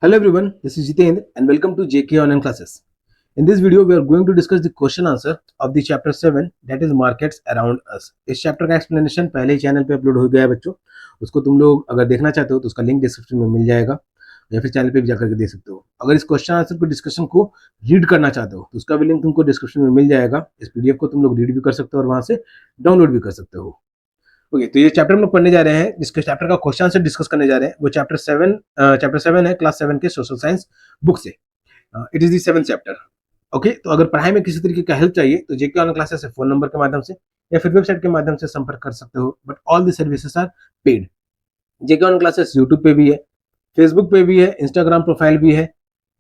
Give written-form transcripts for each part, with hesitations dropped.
Hello everyone, this is Jitendra and welcome to JK Online Classes. In this video, we are going to discuss the question answer of the chapter 7 that is markets around us. इस chapter का explanation पहले ही channel पे upload हो गया है बच्चों, उसको तुम लोग अगर देखना चाहते हो तो उसका लिंक डिस्क्रिप्शन में मिल जाएगा या फिर चैनल पे भी जाकर के देख सकते हो। अगर इस क्वेश्चन आंसर को डिस्कशन को रीड करना चाहते हो तो उसका भी लिंक तुमको डिस्क्रिप्शन में मिल जाएगा। इस पीडीएफ को तुम लोग रीड भी कर सकते हो और वहां से डाउनलोड भी कर सकते हो। ओके, तो ये चैप्टर हम लोग पढ़ने जा रहे हैं, जिसके चैप्टर का क्वेश्चन आंसर डिस्कस करने जा रहे हैं। वो चैप्टर 7 है, क्लास 7 के सोशल साइंस बुक से। It is the 7th chapter. Okay, तो अगर पढ़ाई में किसी तरीके का हेल्प चाहिए तो जेके ऑनलाइन क्लासेस से फोन नंबर के माध्यम से या फिर वेबसाइट के माध्यम से संपर्क कर सकते हो, but all the services are paid. JK online classes YouTube पे भी है, फेसबुक पे भी है, इंस्टाग्राम प्रोफाइल भी है,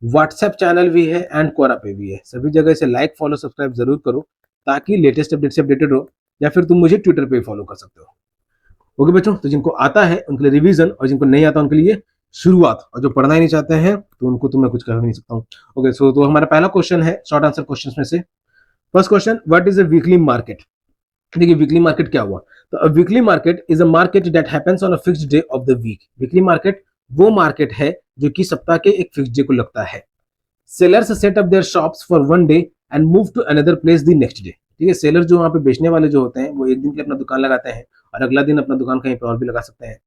व्हाट्सएप चैनल भी है एंड क्वोरा पे भी है। सभी जगह इसे लाइक फॉलो सब्सक्राइब जरूर करो ताकि लेटेस्ट अपडेट से अपडेटेड हो, या फिर तुम मुझे ट्विटर पे फॉलो कर सकते हो। ओके बच्चों, तो जिनको आता है उनके लिए रिवीजन और जिनको नहीं आता उनके लिए शुरुआत, और जो पढ़ना ही नहीं चाहते हैं तो उनको तो मैं कुछ कह भी नहीं सकता हूँ। ओके, सो तो हमारा पहला क्वेश्चन है शॉर्ट आंसर क्वेश्चन में से। First question, what is a weekly market. देखिए वीकली मार्केट क्या हुआ, तो a weekly market is a market that happens on a fixed day of the week. Weekly market वो मार्केट है जो कि सप्ताह के एक फिक्स्ड डे को लगता है। Sellers set up their shops for one day and move to another place the next day. ठीक है, सेलर जो वहां पे बेचने वाले जो होते हैं वो एक दिन के लिए अपना दुकान लगाते हैं और अगला दिन अपना दुकान कहीं पे और भी लगा सकते हैं।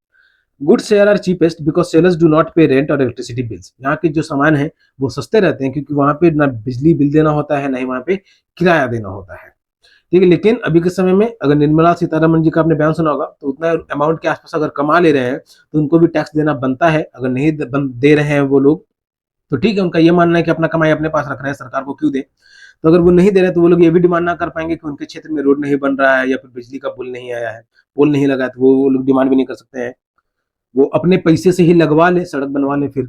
Goods here are cheapest because sellers do not pay rent और इलेक्ट्रिसिटी बिल्स। यहाँ के जो सामान है वो सस्ते रहते हैं क्योंकि वहां पे ना बिजली बिल देना होता है, ना ही वहां पे किराया देना होता है। ठीक है, लेकिन अभी के समय में अगर निर्मला सीतारमण जी का आपने बयान सुना होगा तो उतना अमाउंट के आसपास अगर कमा ले रहे हैं तो उनको भी टैक्स देना बनता है। अगर नहीं दे रहे हैं वो लोग तो ठीक है, उनका ये मानना है कि अपना कमाई अपने पास रख रहे हैं, सरकार को क्यों दे। तो अगर वो नहीं दे रहे तो वो लोग ये भी डिमांड ना कर पाएंगे कि उनके क्षेत्र में रोड नहीं बन रहा है या फिर बिजली का पुल नहीं आया है, पुल नहीं लगा है, तो वो लोग डिमांड भी नहीं कर सकते हैं। वो अपने पैसे से ही लगवा ले, सड़क बनवा ले फिर।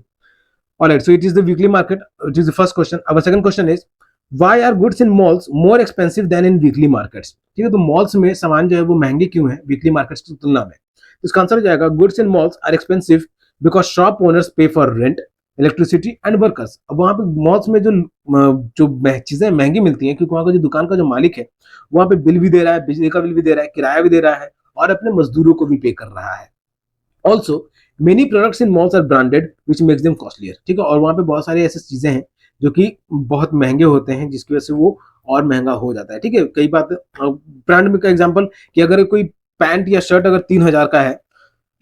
Alright, so it is the weekly market, it is the first question. अब second question is why are goods in malls more expensive than in weekly markets. ठीक है, तो मॉल्स में सामान जो है वो महंगे क्यों है वीकली मार्केट्स की तुलना में। तो इसका आंसर हो जाएगा goods in malls are expensive because shop owners pay for rent, electricity and workers. अब वहां पे मॉल्स में जो चीजें महंगी मिलती हैं क्योंकि वहां का जो दुकान का जो मालिक है वहां पे बिल भी दे रहा है, बिजली का बिल भी दे रहा है, किराया भी दे रहा है और अपने मजदूरों को भी पे कर रहा है। Also many products in malls are branded which makes them costlier. ठीक है, और वहां पे बहुत सारी ऐसी चीजें हैं जो कि बहुत महंगे होते हैं जिसकी वजह से वो और महंगा हो जाता है। ठीक है, कई बात ब्रांड में का एग्जांपल कि अगर कोई पैंट या शर्ट अगर 3,000 का है,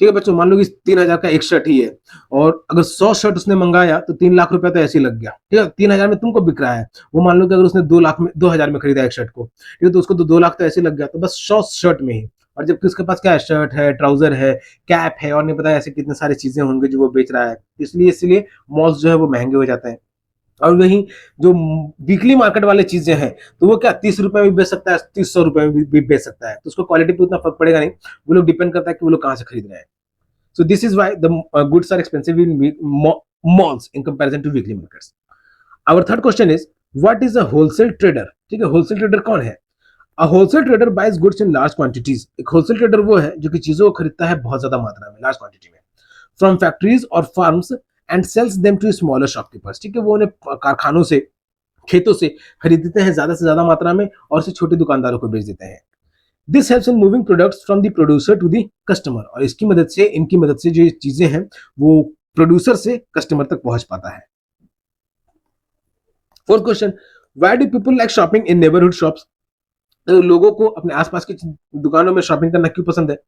ठीक है बच्चों, मान लो कि 3,000 का एक शर्ट ही है और अगर 100 शर्ट उसने मंगाया तो 3 लाख रुपया तो ऐसे ही लग गया। ठीक है, 3,000 में तुमको बिक रहा है, वो मान लो कि अगर उसने 2 लाख में 2,000 में खरीदा एक शर्ट को, ठीक है, तो उसको तो 2 लाख तो ऐसे लग गया, तो बस 100 शर्ट में ही। और जबकि उसके पास क्या है, शर्ट है, ट्राउजर है, कैप है और नहीं पता ऐसे कितने सारी चीजें होंगे जो वो बेच रहा है। इसलिए मॉल्स जो है वो महंगे हो जाते हैं। और वही जो वीकली मार्केट वाले चीजें हैं तो वो क्या 30 रुपए में बेच सकता है, 300 रुपए में भी बेच सकता है, तो उसको क्वालिटी पे उतना फर्क पड़ेगा नहीं। वो लोग डिपेंड करता है कि वो लोग कहाँ से खरीद रहे हैं। So this is why the goods are expensive in malls in comparison to weekly markets. Our third question is what is a wholesale trader? ठीक है, wholesale trader कौन है? A wholesale trader buys goods in large quantities. एक wholesale trader वो है जो कि चीजों को खरीदता है बहुत ज्यादा मात्रा में, large quantity में, from factories or farms and sells them to smaller shopkeepers. ठीक है, वो उन्हें कारखानों से, खेतों से खरीदते हैं ज्यादा से ज्यादा मात्रा में और उसे छोटे दुकानदारों को बेच देते हैं। This helps in moving products from the producer to the customer. और इनकी मदद से जो ये चीजें हैं वो प्रोड्यूसर से कस्टमर तक पहुंच पाता है। Fourth question, why do people like shopping in neighbourhood shops. लोगों को अपने आसपास की दुकानों में शॉपिंग करना क्यों पसंद है।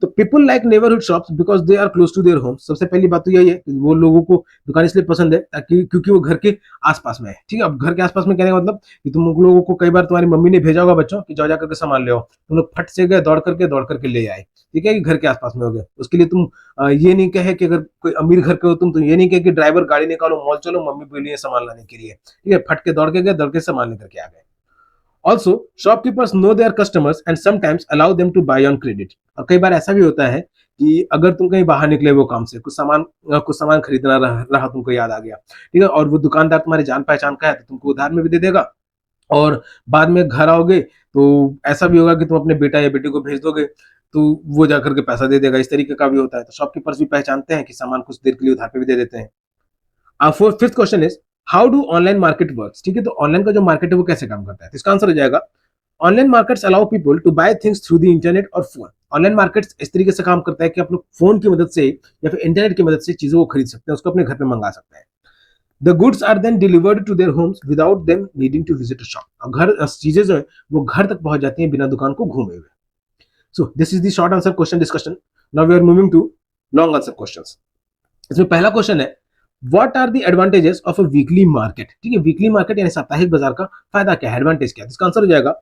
तो people like neighbourhood shops because they are close to their home. सबसे पहली बात तो यही है कि वो लोगों को दुकान इसलिए पसंद है ताकि क्योंकि वो घर के आसपास में है। ठीक है, अब घर के आसपास में कहने का मतलब कि तुम लोगों को कई बार तुम्हारी मम्मी ने भेजा होगा बच्चों कि जाओ जा करके सामान ले आओ, तुम लोग फट से गए दौड़ करके ले आए। ठीक है, कि घर के आसपास में हो गए, उसके लिए तुम ये नहीं कहे कि अगर कोई अमीर घर के हो तुम तो ये नहीं कहे कि ड्राइवर गाड़ी निकालो मॉल चलो मम्मी के लिए सामान लाने के लिए। ठीक है, फट के दौड़ के गए, दौड़ के सामान लेकर के आ गए। Also shopkeepers know their customers and sometimes allow them to buy on credit. और कई बार ऐसा भी होता है कि अगर तुम कहीं बाहर निकले वो काम से, कुछ सामान खरीदना रहा तुमको याद आ गया, ठीक है, और वो दुकानदार तुम्हारी जान पहचान का है तो तुमको उधार में भी दे देगा। और बाद में घर आओगे तो ऐसा भी होगा कि तुम अपने बेटा या बेटी को भेज दोगे तो वो जाकर के पैसा दे देगा। इस तरीके का भी होता है, तो शॉपकीपर्स भी पहचानते हैं कि सामान कुछ देर के लिए उधार पे भी दे देते हैं। Fifth question is how do online market works. ठीक है, तो ऑनलाइन का जो मार्केट है वो कैसे काम करता है। तो इसका आंसर हो जाएगा online markets allow people to buy things through the internet और फोन। ऑनलाइन मार्केट्स इस तरीके से काम करता है कि आप लोग फोन की मदद से या फिर इंटरनेट की मदद से चीजों को खरीद सकते हैं, उसको अपने घर पे मंगा सकते हैं। The goods are then delivered to their homes without them needing to visit a shop. घर चीजें जो है वो घर तक पहुंच जाती हैं बिना दुकान को घूमे हुए। So this is the short answer question discussion. Now we are moving to long answer questions. इसमें पहला क्वेश्चन है, what are the advantages of a weekly market. ठीक है, वीकली मार्केट यानी साप्ताहिक बाजार का फायदा क्या है, एडवांटेज क्या है। इसका आंसर हो जाएगा,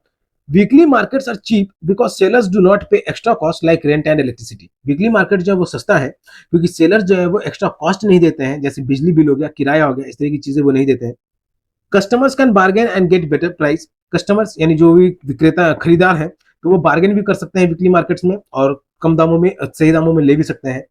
weekly markets are cheap because sellers do not pay extra cost like rent and electricity. Weekly market जो है वो सस्ता है क्योंकि सेलर जो है वो एक्स्ट्रा कॉस्ट नहीं देते हैं, जैसे बिजली बिल हो गया, किराया हो गया, इस तरह की चीजें वो नहीं देते हैं। Customers can bargain and get better price. Customers यानी जो भी विक्रेता खरीदार है तो वो बार्गेन भी कर सकते हैं वीकली मार्केट्स में और कम दामों में, सही दामों में ले भी सकते हैं।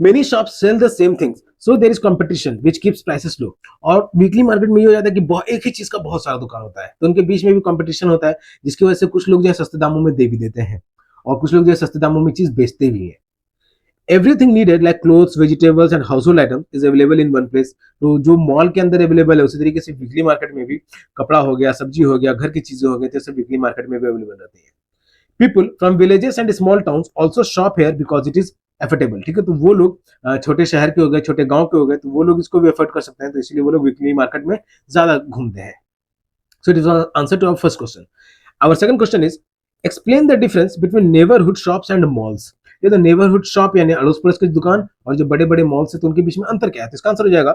Many shop sell the same things so there is competition which keeps prices low. और वीकली मार्केट में ये हो जाता है कि एक ही चीज का बहुत सारा दुकान होता है तो उनके बीच में भी कंपटीशन होता है, जिसकी वजह से कुछ लोग जो है सस्ते दामों में दे भी देते हैं और कुछ लोग जो है सस्ते दामों में चीज बेचते भी हैं। Everything needed like clothes, vegetables and house hold item is available in one place. तो जो मॉल के अंदर अवेलेबल है उसी तरीके से वीकली मार्केट में भी कपड़ा हो गया, सब्जी हो गया, घर की चीजें हो गई, तो सब वीकली मार्केट में भी अवेलेबल रहती है। People from villages and small towns also shop here because it is affordable. ठीक है, तो वो लोग छोटे शहर के हो गए, छोटे गांव के हो गए, तो वो लोग इसको भी एफोर्ड कर सकते हैं, तो इसलिए वो लोग वीकली मार्केट में ज्यादा घूमते हैं। So it is answer to our first question. Our second question is, explain the difference between neighbourhood shops and malls. ये तो नेबरहुड शॉप यानी अड़ोस पड़ोस की दुकान और जो बड़े बड़े मॉल्स है तो उनके बीच में अंतर क्या है, तो इसका आंसर हो जाएगा,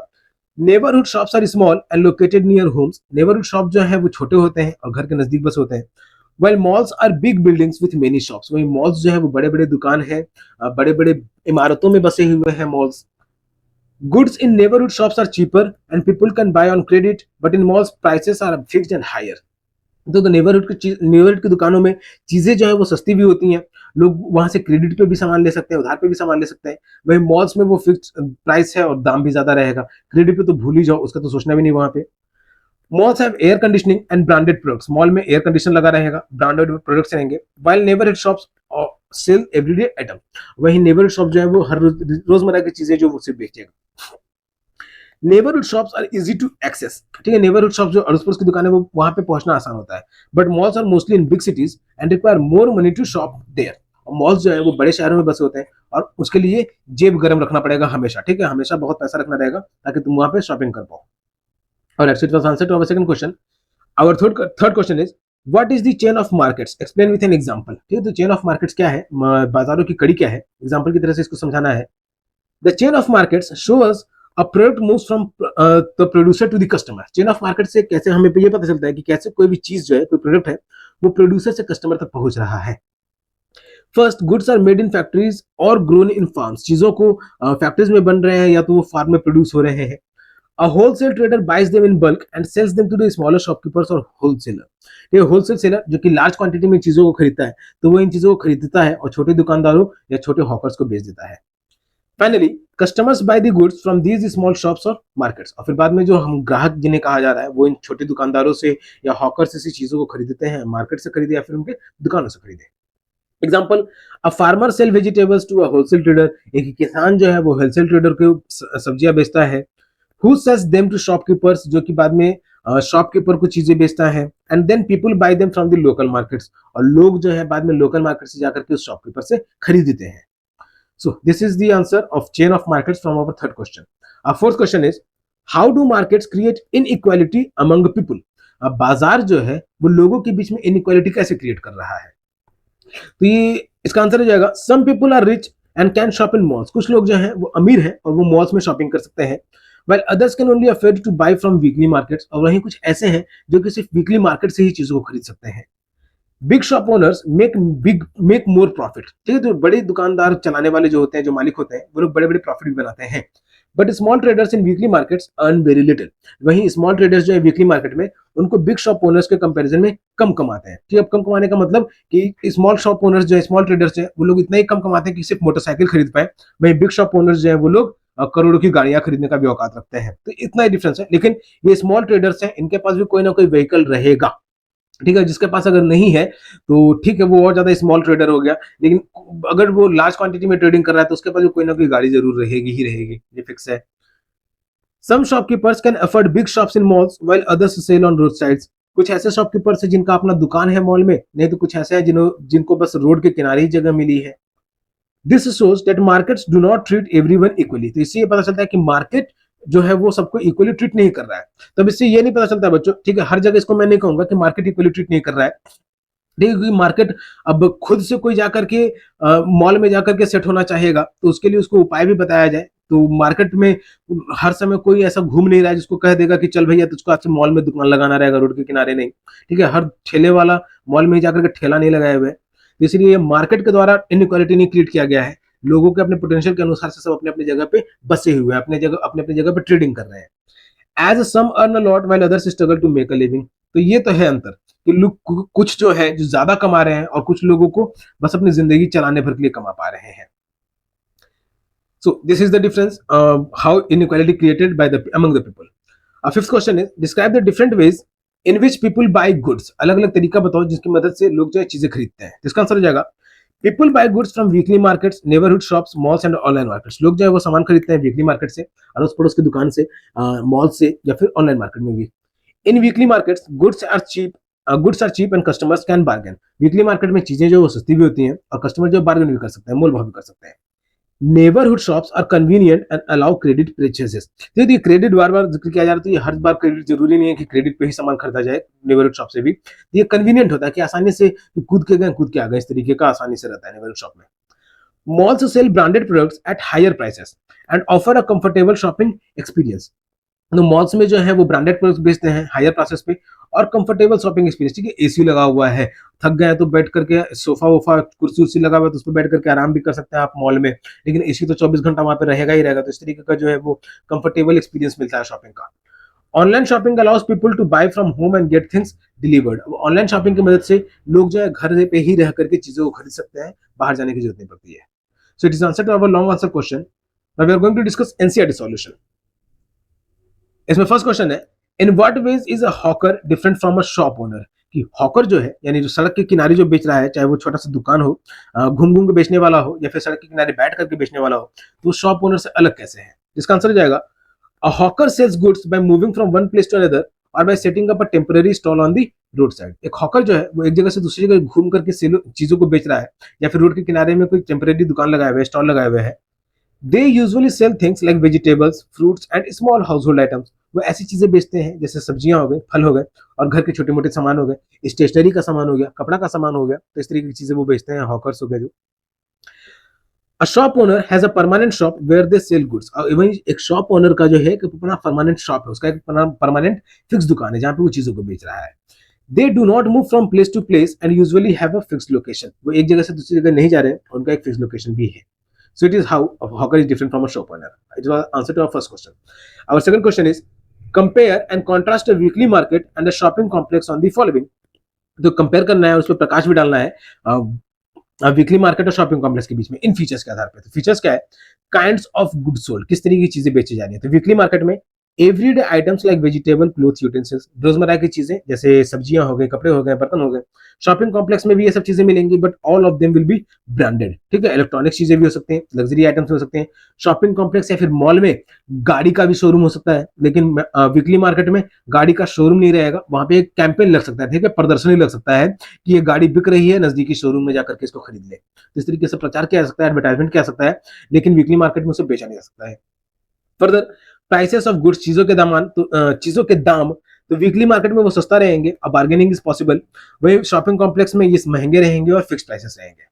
neighbourhood shops are small and located near homes. Neighbourhood shop जो है वो छोटे होते हैं और घर के नजदीक बस होते हैं। While malls are big buildings with many shops, वही malls जो है वो बड़े बड़े दुकान है, बड़े बड़े इमारतों में बसे हुए हैं malls। Goods in neighborhood shops are cheaper and people can buy on credit, but in malls prices are fixed and higher। तो नेबरहुड की दुकानों में चीजें जो है वो सस्ती भी होती हैं, लोग वहां से क्रेडिट पे भी सामान ले सकते हैं, उधार पे भी सामान ले सकते हैं। वही मॉल्स में वो फिक्स प्राइस है और दाम भी ज्यादा रहेगा, क्रेडिट पे तो भूल ही जाओ, उसका तो सोचना भी नहीं वहां पे। Malls have air conditioning and branded products. Mall में एयर कंडीशन लगा रहेगा, ब्रांडेड प्रोडक्ट्स रहेंगे। While neighbourhood shops sell everyday item. वही नेबरहुड शॉप जो है वो हर रोजमर्रा की चीजें जो वो सिर्फ बेचेगा। Neighbourhood shops are easy to access. ठीक है, नेबरहुड शॉप जो अड़ोस पड़ोस की दुकान है वो वहां पे पहुंचना आसान होता है। But malls are mostly in big cities and require more money to shop there. Malls जो है वो बड़े शहरों में बसे होते हैं और उसके लिए जेब गर्म रखना पड़ेगा हमेशा। ठीक है, हमेशा बहुत पैसा रखना रहेगा ताकि तुम वहां पे शॉपिंग कर पाओ। और that's it was answer to our second question. Our third question is, what is the chain of markets? Explain with an example। ठीक है, तो chain of markets क्या है, बाजारों की कड़ी क्या है, एग्जाम्पल की तरह से इसको समझाना है। The chain of markets shows a product moves from the producer to the customer। chain of market से कैसे हमें ये पता चलता है कि कैसे कोई भी चीज जो है, कोई प्रोडक्ट है, वो प्रोड्यूसर से कस्टमर तक पहुंच रहा है। First, goods are made in factories और ग्रोन इन फार्म्स। चीजों को फैक्ट्रीज में बन रहे हैं या तो वो फार्म में प्रोड्यूस हो रहे हैं। A wholesale trader buys them in bulk and sells them to the smaller shopkeepers or wholesaler। ये होलसेल सेलर जो कि लार्ज क्वांटिटी में चीजों को खरीदता है तो वो इन चीजों को खरीदता है और छोटे दुकानदारों या छोटे हॉकर्स को बेच देता है। Finally, customers by the goods from these small shops और मार्केट्स। और फिर बाद में जो हम ग्राहक जिन्हें कहा जा रहा है वो इन छोटे दुकानदारों से या हॉकर से चीजों को खरीदते हैं, मार्केट से खरीदे या फिर उनके दुकानों से खरीदे। Example, a farmer sell vegetables to a wholesale trader. एक किसान जो है वो होलसेल ट्रेडर को सब्जियां बेचता है। Who sells them to shopkeepers, जो कि बाद में शॉपकीपर को चीजें बेचता है। And then people buy them from the local markets. और लोग जो है बाद में लोकल मार्केट से जाकर के उस शॉपकीपर से खरीदते हैं। So this is the answer of chain of markets from our third question. Our fourth question is, how do markets create inequality among people. अब बाजार जो है वो लोगों के बीच में इनइक्वालिटी कैसे क्रिएट कर रहा है, तो ये इसका आंसर हो जाएगा, some people are rich and can shop in malls. कुछ लोग जो है वो अमीर हैं और वो मॉल्स में शॉपिंग कर सकते हैं। While others can only afford to buy from weekly markets। और वहीं कुछ ऐसे हैं जो कि सिर्फ वीकली मार्केट से ही चीजों को खरीद सकते हैं। Big shop owners make more profit. ठीक है, तो बड़े दुकानदार चलाने वाले जो होते हैं, जो मालिक होते हैं, वो लोग बड़े बड़े प्रॉफिट भी बनाते हैं। But small traders in weekly markets earn very little. वहीं स्मॉल ट्रेडर्स जो है वीकली मार्केट में उनको बिग शॉप ओनर्स के कंपैरिजन में कम कमाते हैं। ठीक है, अब कम कमाने का मतलब कि स्मॉल शॉप ओनर्स जो है, स्मॉल ट्रेडर्स है, वो लोग इतना ही कम कमाते हैं कि सिर्फ मोटरसाइकिल खरीद पाए। वहीं बिग शॉप ओनर्स जो है वो लोग करोड़ों की गाड़ियां खरीदने का भी औकात रखते हैं। तो इतना ही डिफरेंस है। लेकिन ये स्मॉल ट्रेडर्स हैं, इनके पास भी कोई ना कोई व्हीकल रहेगा। ठीक है, जिसके पास अगर नहीं है तो ठीक है, वो और ज्यादा स्मॉल ट्रेडर हो गया। लेकिन अगर वो लार्ज क्वांटिटी में ट्रेडिंग कर रहा है तो उसके पास भी कोई ना कोई गाड़ी जरूर रहेगी ही रहेगी, ये फिक्स है। Some shopkeepers can afford big shops in malls while others sell on roadsides। कुछ ऐसे शॉपकीपर्स है जिनका अपना दुकान है मॉल में, नहीं तो कुछ ऐसे है जिनको बस रोड के किनारे ही जगह मिली है। This shows that markets do not treat everyone equally. तो इससे ये पता चलता है कि मार्केट जो है वो सबको इक्वली ट्रीट नहीं कर रहा है। तब इससे ये नहीं पता चलता है बच्चों, ठीक है, हर जगह इसको मैं नहीं कहूंगा कि मार्केट इक्वली ट्रीट नहीं कर रहा है, देखिए क्योंकि मार्केट अब खुद से कोई जाकर के मॉल में जाकर के सेट होना चाहेगा तो उसके लिए उसको उपाय भी बताया जाए। तो मार्केट में हर समय कोई ऐसा घूम नहीं रहा है जिसको कह देगा कि चल भैया तुझको आज से मॉल में दुकान लगाना रहेगा, रोड के किनारे नहीं, ठीक है, हर ठेले वाला मॉल में जाकर के ठेला नहीं लगाए हुए। तो इसलिए मार्केट के द्वारा इनइक्वालिटी नहीं क्रिएट किया गया है, लोगों के अपने पोटेंशियल के अनुसार से सब अपने अपनी जगह पे बसे हुए हैं, अपने अपनी जगह पे ट्रेडिंग कर रहे हैं। As some earn a lot while others struggle to make a living. तो ये तो है अंतर कि लोग कुछ जो है जो ज्यादा कमा रहे हैं और कुछ लोगों को बस अपनी जिंदगी चलाने भर के लिए कमा पा रहे हैं। So this is the difference how inequality created by the among the people. Fifth question is describe the different ways in which people buy goods. अलग अलग तरीका बताओ जिसकी मदद से लोग जो है चीजें खरीदते हैं। इसका आंसर हो जाएगा people buy goods from weekly markets, neighborhood shops, malls and online markets. लोग जो है वो सामान खरीदते हैं वीकली मार्केट से, अड़ोस पड़ोस की दुकान से, मॉल से या फिर ऑनलाइन मार्केट में भी। In weekly markets goods are cheap and customers can bargain. Weekly market में चीजें जो वो सस्ती भी होती हैं और कस्टमर जो बार्गेन भी कर सकते हैं, मोल भाव भी कर सकते हैं। Neighbourhood shops are convenient and allow credit purchases. देखिए क्रेडिट बार बार जिक्र किया जा रहा है, तो ये हर बार क्रेडिट जरूरी नहीं है कि क्रेडिट पे ही सामान खरीदा जाए, नेबरहुड शॉप से भी ये कन्वीनियंट होता है कि आसानी से कूद के आ गए, इस तरीके का आसानी से रहता है नेबरहुड शॉप में। Malls sell branded products at higher prices and offer a comfortable shopping experience. तो मॉल्स में जो है वो ब्रांडेड प्रोडक्ट्स बेचते हैं हायर प्राइसेस पे और कंफर्टेबल शॉपिंग एक्सपीरियंस, ठीक है, एसी लगा हुआ है, थक गए तो बैठ करके सोफा वोफा कुर्सी उर्सी लगा हुआ है तो उस पर बैठ करके आराम भी कर सकते हैं आप मॉल में, लेकिन एसी तो 24 घंटा वहां पे रहेगा ही रहेगा। तो इस तरीके का जो है वो कंफर्टेबल एक्सपीरियंस मिलता है शॉपिंग का। Online shopping allows people to buy from home and get things delivered. Online shopping की मदद से लोग जो है घर पे ही रह करके चीजों को खरीद सकते हैं, बाहर जाने की जरूरत नहीं पड़ती है। So it is answer to our long answer question. Now we are going to discuss NCERT solution. इसमें फर्स्ट क्वेश्चन है in what ways is a hawker different from a shop owner. कि हॉकर जो है यानी जो सड़क के किनारे जो बेच रहा है, चाहे वो छोटा सा दुकान हो, घूम घूम के बेचने वाला हो या फिर सड़क के किनारे बैठ करके बेचने वाला हो, तो शॉप ओनर से अलग कैसे है। इसका आंसर हो जाएगा a hawker sells goods by moving from one place to another और by setting up a temporary stall on the road side. एक हॉकर जो है वो एक जगह से दूसरी जगह घूम करके चीजों को बेच रहा है या फिर रोड के किनारे में कोई टेम्पररी दुकान लगाए हुए है, स्टॉल लगाए हुए है। They usually sell things like vegetables, fruits and small household items. वो ऐसी चीजें बेचते हैं जैसे सब्जियां हो गई, फल हो गए और घर के छोटे मोटे सामान हो गए, स्टेशनरी का सामान हो गया, कपड़ा का सामान हो गया, तो इस तरीके की चीजें वो बेचते हैं, हॉकर्स हो गए जो। A shop owner has a permanent shop where they sell goods. और इवन एक शॉप ओनर का जो है कि अपना परमानेंट शॉप है, उसका एक परमानेंट फिक्स दुकान है जहां पे वो चीजों को बेच रहा है। They do not move from place to place and usually have a fixed location. वो एक जगह से दूसरी जगह नहीं जा रहे हैं, उनका एक फिक्स लोकेशन भी है। So it is how a hawker is different from a shop owner. It was answer to our first question. Our second question is compare and contrast a weekly market and a shopping complex on the following. तो compare करना है और उस पर प्रकाश भी डालना है weekly market और शॉपिंग कॉम्प्लेक्स के बीच में इन फीचर्स के आधार पर। तो फीचर्स क्या है, काइंड्स ऑफ गुड्स सोल्ड, किस तरीके की चीजें बेची जा रही है। तो वीकली मार्केट में everyday items like vegetable, cloth, utensils, रोजमर्रा की चीजें जैसे सब्जियां हो गई, कपड़े हो गए, बर्तन हो गए। शॉपिंग कॉम्प्लेक्स में भी ये सब चीजें मिलेंगी but all of them will be branded, ठीक है। इलेक्ट्रॉनिक्स चीजें भी हो सकती हैं, लग्जरी आइटम्स हो सकते हैं। शॉपिंग कॉम्प्लेक्स या फिर मॉल में गाड़ी का भी शोरूम हो सकता है, लेकिन वीकली मार्केट में गाड़ी का शोरूम नहीं रहेगा, वहां पे एक कैंपेन लग सकता है, ठीक है, प्रदर्शनी लग सकता है कि ये गाड़ी बिक रही है, नजदीकी शोरूम में जाकर के इसको खरीद ले। इस तरीके से प्रचार किया जा सकता है, एडवर्टाइजमेंट किया जा सकता है, लेकिन वीकली मार्केट में उसे बेचा नहीं जा सकता है। फर्दर प्राइसेस ऑफ गुड्स, चीजों के दाम तो वीकली मार्केट में वो सस्ता रहेंगे और बार्गेनिंग इज पॉसिबल। वही शॉपिंग कॉम्प्लेक्स में ये महंगे रहेंगे और फिक्स प्राइसेस रहेंगे।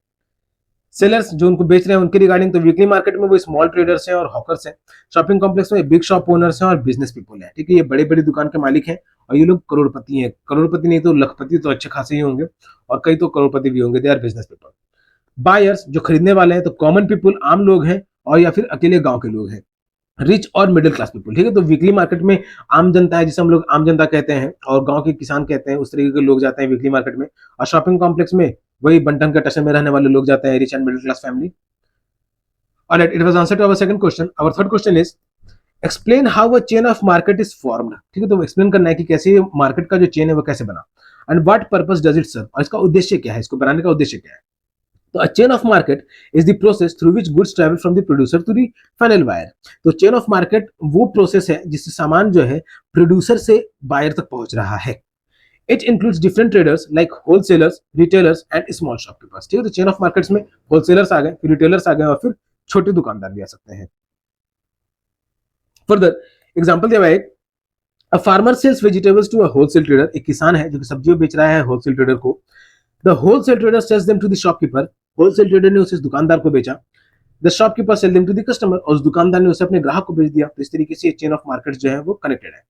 सेलर्स जो उनको बेच रहे हैं उनके रिगार्डिंग तो वीकली मार्केट में वो स्मॉल ट्रेडर्स हैं और हॉकर्स हैं। शॉपिंग कॉम्प्लेक्स में बिग शॉप ओनर्स हैं और बिजनेस पीपल हैं, ठीक है, ये बड़े बड़ी दुकान के मालिक हैं और ये लोग करोड़पति हैं। करोड़पति नहीं तो लखपति तो अच्छे खासे ही होंगे और कई तो करोड़पति भी होंगे। They are business people. Buyers जो खरीदने वाले हैं तो कॉमन पीपल, आम लोग हैं और या फिर अकेले गांव के लोग हैं। रिच और मिडिल क्लास पीपल, ठीक है। तो वीकली मार्केट में आम जनता है जिसे हम लोग आम जनता कहते हैं और गांव के किसान कहते हैं, उस तरीके के लोग जाते हैं वीकली मार्केट में। और शॉपिंग कॉम्प्लेक्स में वही बंटन के टशन में रहने वाले लोग जाते हैं, rich and middle class family. Alright, it was answer to our second question. Our third question is explain how a chain of market is formed. ठीक है, तो एक्सप्लेन करना है कि कैसे मार्केट का जो चेन है वो कैसे बना and what purpose does it serve, और इसका उद्देश्य क्या है, इसको बनाने का उद्देश्य क्या है। तो a chain of market is the process through which goods travel from the producer to the final buyer। तो चेन ऑफ मार्केट वो प्रोसेस है जिससे सामान जो है प्रोड्यूसर से बायर तक पहुंच रहा है। It includes different traders like wholesalers, retailers and small shopkeepers. ठीक है, तो चेन ऑफ मार्केट्स में होलसेलर्स आ गए, फिर रिटेलर्स आ गए और फिर छोटे दुकानदार भी आ सकते हैं। फर्दर एग्जांपल दिया हुआ है, a farmer sells vegetables to a wholesale trader. एक किसान है जो कि सब्जियों बेच रहा है होलसेल ट्रेडर को। The wholesale trader sells them to the shopkeeper. Wholesale trader ने उसे दुकानदार को बेचा। The shopkeeper sell them to the customer, और उस दुकानदार ने उसे अपने ग्राहक को बेच दिया। तो इस तरीके से चेन ऑफ मार्केट्स जो है वो कनेक्टेड है।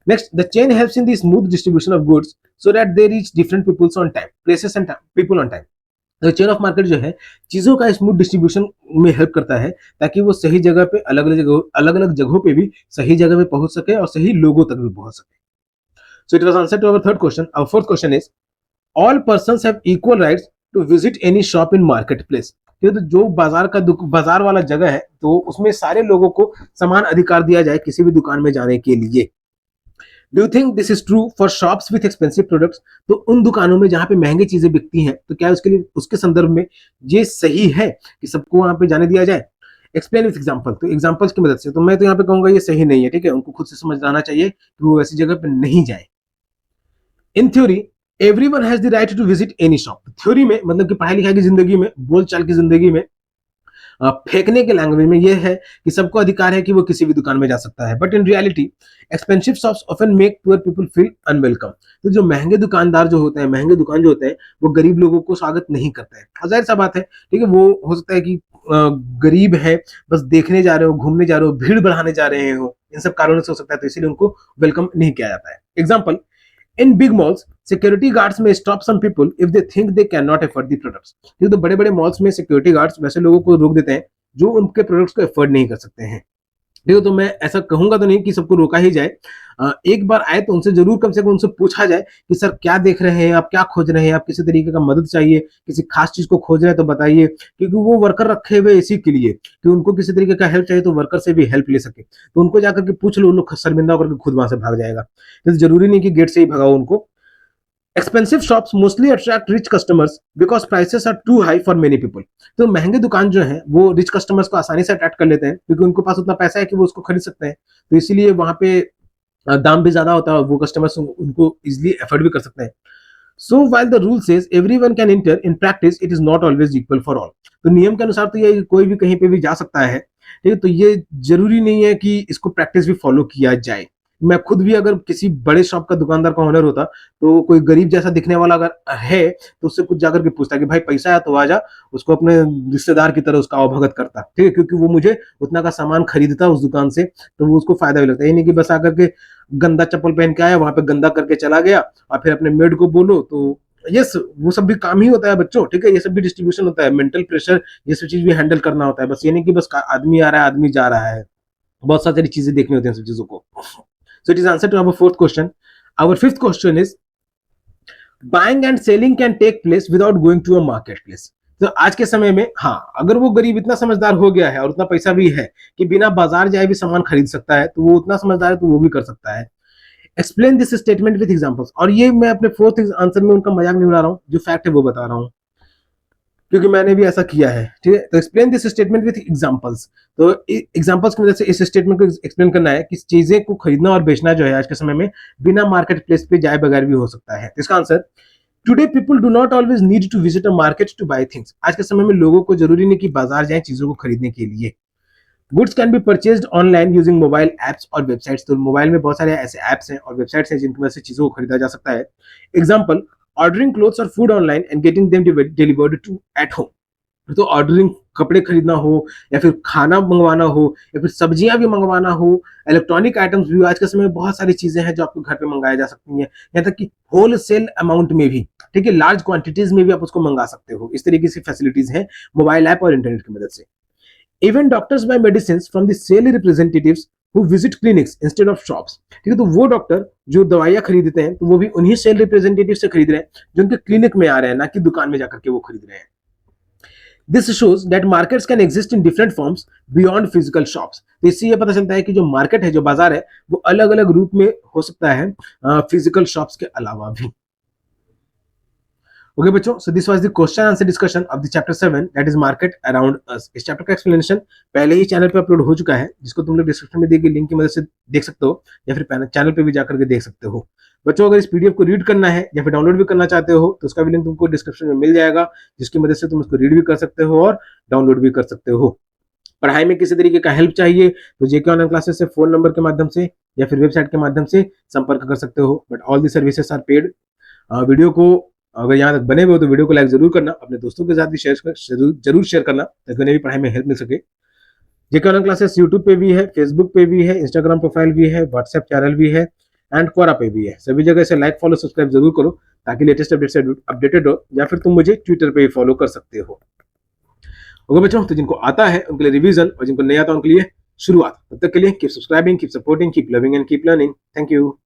Next, the chain helps in the smooth distribution of goods so that they reach different peoples on time, places and people on time. तो चेन ऑफ मार्केट जो है चीजों का स्मूथ डिस्ट्रीब्यूशन में हेल्प करता है, ताकि वो सही जगह पे अलग अलग जगहों पे भी सही जगह पे पहुंच सके और सही लोगों तक भी पहुंच सके। So it was answer to our third question. Our fourth question is, all persons have equal rights to visit any shop in market place. तो जो बाजार वाला जगह है, तो उसमें सारे लोगों को समान अधिकार दिया जाए किसी भी दुकान में जाने के लिए। Do you think this is true for shops with expensive products? तो उन दुकानों में जहां पे महंगी चीजें बिकती हैं, तो क्या उसके लिए उसके संदर्भ में ये सही है कि सबको वहां पे जाने दिया जाए? Explain with example. तो एग्जांपल्स की मदद से, तो मैं तो यहाँ पे कहूंगा ये सही नहीं है। ठीक है, उनको खुद से समझ आना चाहिए कि वो ऐसी जगह पे नहीं जाए। In theory everyone has the right to visit any shop. Theory में मतलब कि पढ़ाई लिखाई की जिंदगी में, बोलचाल की जिंदगी में, फेंकने के लैंग्वेज में यह है कि सबको अधिकार है कि वो किसी भी दुकान में जा सकता है। But in reality expensive shops often make poor people feel unwelcome. तो जो महंगे दुकानदार जो होते हैं, महंगे दुकान जो होते हैं, वो गरीब लोगों को स्वागत नहीं करते हैं। जाहिर सा बात है, ठीक है, वो हो सकता है कि गरीब है, बस देखने जा रहे हो, घूमने जा रहे हो, भीड़ बढ़ाने जा रहे हो, इन सब कारणों से हो सकता है, तो इसीलिए उनको वेलकम नहीं किया जाता है। Example, in big malls security guards may stop some people if they think they can not afford the products. तो बड़े बड़े मॉल्स में सिक्योरिटी गार्ड्स वैसे लोगों को रोक देते हैं जो उनके प्रोडक्ट्स को अफोर्ड नहीं कर सकते हैं। देखो, तो मैं ऐसा कहूंगा तो नहीं कि सबको रोका ही जाए। एक बार आए तो उनसे जरूर, कम से कम उनसे पूछा जाए कि सर क्या देख रहे हैं आप, क्या खोज रहे हैं आप, किसी तरीके का मदद चाहिए, किसी खास चीज को खोज रहे हैं तो बताइए। क्योंकि वो वर्कर रखे हुए इसी के लिए कि उनको किसी तरीके का हेल्प चाहिए तो वर्कर से भी हेल्प ले सके। तो उनको जाकर के पूछ लो, उन लोग शर्मिंदा होकर खुद वहां से भाग जाएगा। तो जरूरी नहीं कि गेट से ही भगाओ उनको। Expensive shops mostly attract rich customers because prices are too high for many people. तो महंगे दुकान जो है वो रिच कस्टमर्स को आसानी से अट्रैक्ट कर लेते हैं, क्योंकि उनके पास उतना पैसा है कि वो उसको खरीद सकते हैं। तो इसीलिए वहां पे दाम भी ज्यादा होता है, वो कस्टमर्स उनको इजिली एफोर्ड भी कर सकते हैं। So while the rule says everyone can enter, in practice it is not always equal for all. तो नियम के अनुसार तो ये कोई भी कहीं पे भी जा सकता है, ठीक है, तो ये जरूरी नहीं है कि इसको प्रैक्टिस भी फॉलो किया जाए। मैं खुद भी अगर किसी बड़े शॉप का दुकानदार का ओनर होता, तो कोई गरीब जैसा दिखने वाला अगर है, तो उससे कुछ जाकर के पूछता कि भाई पैसा है तो आजा, उसको अपने रिश्तेदार की तरह उसका अवभगत करता। ठीक है, क्योंकि वो मुझे उतना का सामान खरीदता उस दुकान से, तो वो उसको फायदा भी लगता है। ये नहीं कि बस आकर के गंदा चप्पल पहन के आया, वहां पे गंदा करके चला गया और फिर अपने मेड को बोलो। तो यस, वो सब भी काम ही होता है बच्चों। ठीक है, ये सब भी डिस्ट्रीब्यूशन होता है, मेंटल प्रेशर, ये सब चीज भी हैंडल करना होता है। बस ये नहीं कि बस आदमी आ रहा है, आदमी जा रहा है, बहुत सारी चीजें देखनी होती हैं सब चीजों को। So it is answer to our fourth question. Our fifth question is, buying and selling can take place without going to a marketplace. तो आज के समय में, हाँ, अगर वो गरीब इतना समझदार हो गया है और उतना पैसा भी है कि बिना बाजार जाए भी सामान खरीद सकता है, तो वो उतना समझदार है तो वो भी कर सकता है। Explain this statement with examples. और ये मैं अपने फोर्थ आंसर में उनका मजाक नहीं उड़ा रहा हूँ, जो फैक्ट है वो बता रहा हूँ, क्योंकि मैंने भी ऐसा किया है। ठीक है, तो explain this statement with examples. तो एग्जांपल्स की मदद से इस स्टेटमेंट को एक्सप्लेन करना है कि चीजें को खरीदना और बेचना जो है आज के समय में बिना मार्केट प्लेस पे जाए बगैर भी हो सकता है। इसका answer, today people do not always need to visit a market to buy things. आज के समय में लोगों को जरूरी नहीं कि बाजार जाए चीजों को खरीदने के लिए। Goods can be purchased online using mobile apps और वेबसाइट्स। तो मोबाइल में बहुत सारे ऐसे एप्स हैं और वेबसाइट्स हैं जिनकी वजह से चीजों को खरीदा जा सकता है। एग्जाम्पल, ऑर्डरिंग क्लोथ्स और food online and getting them delivered to at home. तो ऑर्डरिंग, कपड़े खरीदना हो या फिर खाना मंगवाना हो या फिर सब्जियां भी मंगवाना हो, इलेक्ट्रॉनिक आइटम्स भी, आज के समय में बहुत सारी चीजें हैं जो आपको घर पे मंगाई जा सकती हैं, यहाँ तक कि होलसेल अमाउंट में भी, ठीक है, लार्ज क्वांटिटीज में भी आप उसको मंगा सकते हो। इस तरीके से फैसिलिटीज हैं मोबाइल ऐप और इंटरनेट की मदद से। Even doctors buy medicine from the sale representatives who visit clinics instead of shops. ठीक है, तो वो डॉक्टर जो दवाइयां खरीदते हैं, तो वो भी उन्हीं सेल रिप्रेजेंटेटिव से खरीद रहे हैं जो उनके क्लिनिक में आ रहे हैं, ना कि दुकान में जाकर के वो खरीद रहे हैं। This shows that markets can exist in different forms beyond physical shops. तो इससे ये पता चलता है कि जो मार्केट है, जो बाजार है, वो अलग अलग रूप में हो सकता है फिजिकल शॉप्स के अलावा भी। ओके बच्चों, so this was the question answer discussion of the chapter 7 that is market around us. इस चैप्टर का एक्सप्लेनेशन पहले ही चैनल पे अपलोड हो चुका है, जिसको तुम लोग डिस्क्रिप्शन में दी गई लिंक की मदद से देख सकते हो या फिर चैनल पे भी जाकर के देख सकते हो। बच्चों अगर इस पीडीएफ को रीड करना है या फिर डाउनलोड भी करना चाहते हो तो उसका भी लिंक तुमको डिस्क्रिप्शन में मिल जाएगा, जिसकी मदद से तुम उसको रीड भी कर सकते हो और डाउनलोड भी कर सकते हो। पढ़ाई में किसी तरीके का हेल्प चाहिए तो जेके ऑनलाइन क्लासेस से फोन नंबर के माध्यम से या फिर वेबसाइट के माध्यम से संपर्क कर सकते हो, but all the services are paid. Video को अगर यहाँ तक बने हुए हो तो वीडियो को लाइक जरूर करना, अपने दोस्तों के साथ भी जरूर शेयर करना ताकि उन्हें भी पढ़ाई में हेल्प मिल सके। जेके ऑनलाइन क्लासेस यूट्यूब पे भी है, फेसबुक पे भी है, इंस्टाग्राम प्रोफाइल भी है, व्हाट्सएप चैनल भी है एंड क्वोरा पे भी है। सभी जगह से लाइक फॉलो सब्सक्राइब जरूर करो ताकि लेटेस्ट अपडेट से अपडेटेड हो, या फिर तुम मुझे ट्विटर पे भी फॉलो कर सकते हो। ओके बच्चों, तो जिनको आता है उनके लिए रिवीजन और जिनको नहीं आता उनके लिए शुरुआत। तब तक के लिए keep subscribing, keep supporting, keep loving and keep learning. Thank you.